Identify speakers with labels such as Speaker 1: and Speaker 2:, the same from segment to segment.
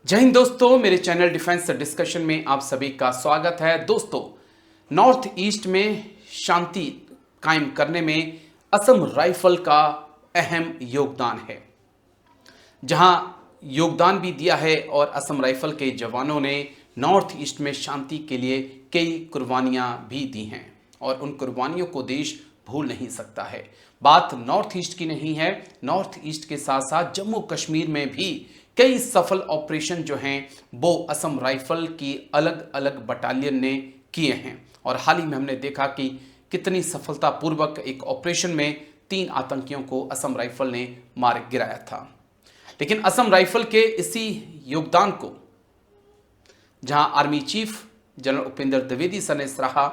Speaker 1: जय हिंद दोस्तों, मेरे चैनल डिफेंस डिस्कशन में आप सभी का स्वागत है। दोस्तों, नॉर्थ ईस्ट में शांति कायम करने में असम राइफल का अहम योगदान है। जहां योगदान भी दिया है और असम राइफल के जवानों ने नॉर्थ ईस्ट में शांति के लिए कई कुर्बानियां भी दी हैं और उन कुर्बानियों को देश भूल नहीं सकता है। बात नॉर्थ ईस्ट की नहीं है, नॉर्थ ईस्ट के साथ साथ जम्मू कश्मीर में भी कई सफल ऑपरेशन जो हैं वो असम राइफल की अलग अलग बटालियन ने किए हैं। और हाल ही में हमने देखा कि कितनी सफलतापूर्वक एक ऑपरेशन में 3 आतंकियों को असम राइफल ने मार गिराया था। लेकिन असम राइफल के इसी योगदान को जहां army chief general Upendra Dwivedi sir ने सराहा,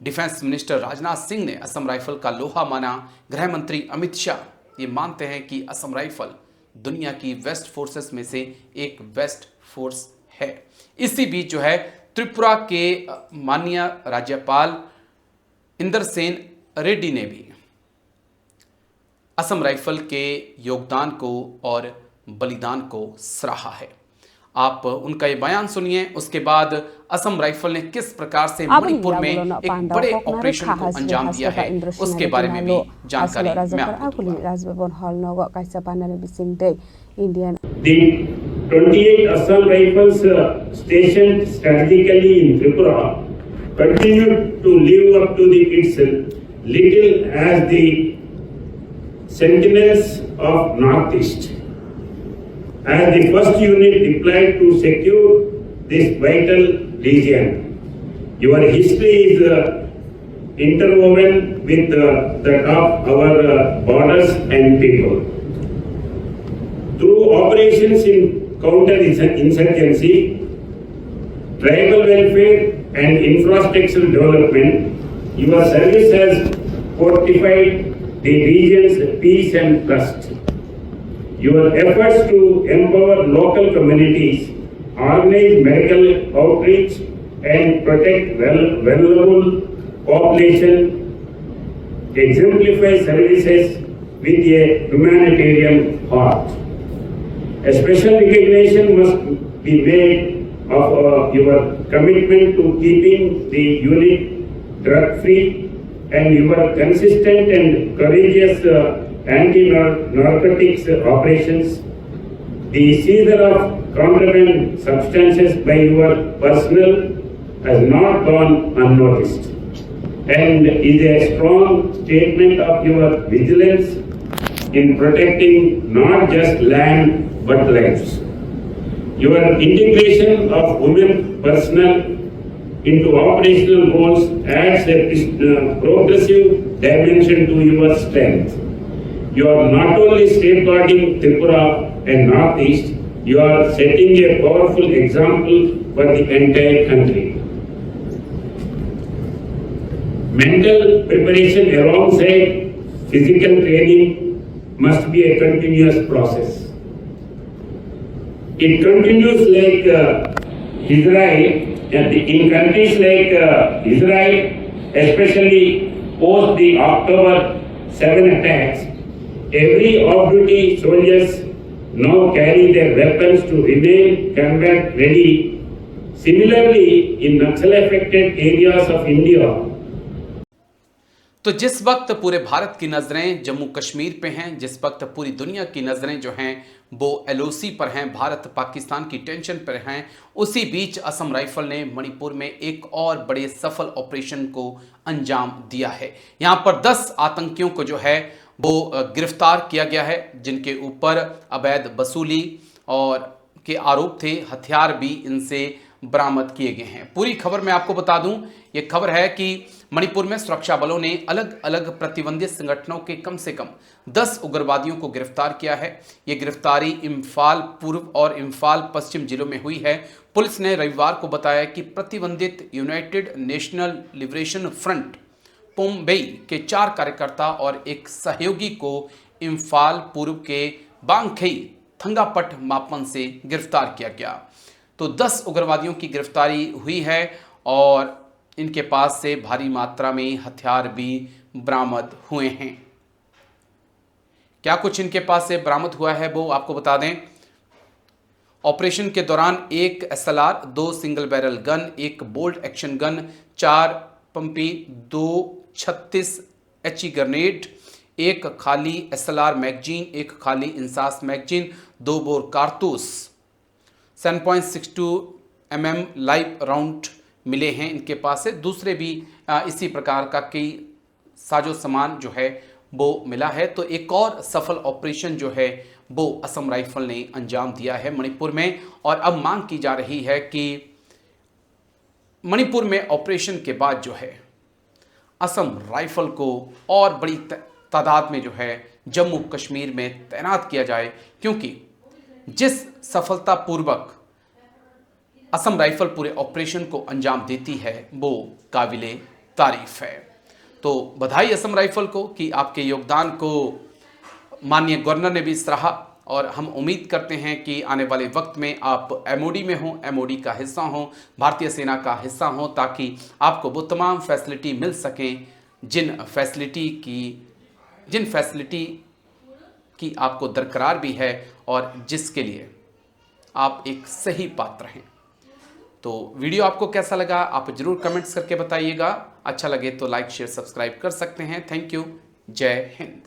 Speaker 1: डिफेंस मिनिस्टर राजनाथ सिंह ने असम राइफल का लोहा माना, गृह मंत्री अमित शाह ये मानते हैं कि असम राइफल दुनिया की वेस्ट फोर्सेस में से एक वेस्ट फोर्स है। इसी बीच जो है त्रिपुरा के माननीय राज्यपाल इंद्रसेन रेड्डी ने भी असम राइफल के योगदान को और बलिदान को सराहा है। आप उनका ये बयान सुनिए, उसके बाद असम राइफल ने किस प्रकार से मणिपुर में एक बड़े ऑपरेशन को अंजाम दिया है उसके बारे में भी जानकारी मैं आपको दूंगा।
Speaker 2: The 28 Assam Rifles stationed strategically in Tripura continued to live up to its little as the sentinels of Northeast. As the first unit deployed to secure this vital region, your history is interwoven with that of our borders and people. Through operations in counter-insurgency, tribal welfare and infrastructural development, your service has fortified the region's peace and trust. Your efforts to empower local communities, organize medical outreach and protect vulnerable population exemplify services with a humanitarian heart. A special recognition must be made of your commitment to keeping the unit drug-free and your consistent and courageous anti-narcotics operations. The seizure of contraband substances by your personnel has not gone unnoticed and is a strong statement of your vigilance in protecting not just land but lives. Your integration of women personnel into operational goals adds a progressive dimension to your strength. You are not only safeguarding Tripura and Northeast, you are setting a powerful example for the entire country. Mental preparation alongside physical training must be a continuous process. It continues like Israel, in countries like Israel, especially post the October 7 attacks, every off-duty soldiers now carry their weapons to remain combat ready. Similarly, in Naxal-affected areas of India,
Speaker 1: तो जिस वक्त पूरे भारत की नज़रें जम्मू कश्मीर पे हैं, जिस वक्त पूरी दुनिया की नज़रें जो हैं वो एलओसी पर हैं, भारत पाकिस्तान की टेंशन पर हैं, उसी बीच असम राइफल ने मणिपुर में एक और बड़े सफल ऑपरेशन को अंजाम दिया है। यहाँ पर 10 आतंकियों को जो है वो गिरफ्तार किया गया है, जिनके ऊपर अवैध वसूली और के आरोप थे। हथियार भी इनसे बरामद किए गए हैं। पूरी खबर मैं आपको बता दूं, ये खबर है कि मणिपुर में सुरक्षा बलों ने अलग अलग प्रतिबंधित संगठनों के कम से कम 10 उग्रवादियों को गिरफ्तार किया है। ये गिरफ्तारी इम्फाल पूर्व और इम्फाल पश्चिम जिलों में हुई है। पुलिस ने रविवार को बताया कि प्रतिबंधित यूनाइटेड नेशनल लिबरेशन फ्रंट पोम्बई के 4 कार्यकर्ता और एक सहयोगी को इम्फाल पूर्व के बांगखेई थंगापट मापन से गिरफ्तार किया गया। तो 10 उग्रवादियों की गिरफ्तारी हुई है और इनके पास से भारी मात्रा में हथियार भी बरामद हुए हैं। क्या कुछ इनके पास से बरामद हुआ है वो आपको बता दें। ऑपरेशन के दौरान 1 SLR, 2 single barrel gun, 1 bolt action gun, 4 pumping, 2 36 HE grenade, 1 खाली SLR मैगजीन, 1 खाली इंसास मैगजीन, 2 बोर कारतूस, 7.62 mm लाइव राउंड मिले हैं इनके पास से। दूसरे भी इसी प्रकार का कई साजो सामान जो है वो मिला है। तो एक और सफल ऑपरेशन जो है वो असम राइफल ने अंजाम दिया है मणिपुर में, और अब मांग की जा रही है कि मणिपुर में ऑपरेशन के बाद जो है असम राइफल को और बड़ी तादाद में जो है जम्मू कश्मीर में तैनात किया जाए, क्योंकि जिस सफलतापूर्वक असम राइफल पूरे ऑपरेशन को अंजाम देती है वो काबिले तारीफ है। तो बधाई असम राइफल को कि आपके योगदान को माननीय गवर्नर ने भी सराहा, और हम उम्मीद करते हैं कि आने वाले वक्त में आप MOD में हों, MOD का हिस्सा हों, भारतीय सेना का हिस्सा हों, ताकि आपको वो तमाम फैसिलिटी मिल सकें जिन फैसिलिटी की आपको दरकार भी है और जिसके लिए आप एक सही पात्र हैं। तो वीडियो आपको कैसा लगा आप जरूर कमेंट्स करके बताइएगा। अच्छा लगे तो लाइक शेयर सब्सक्राइब कर सकते हैं। Thank you. जय हिंद।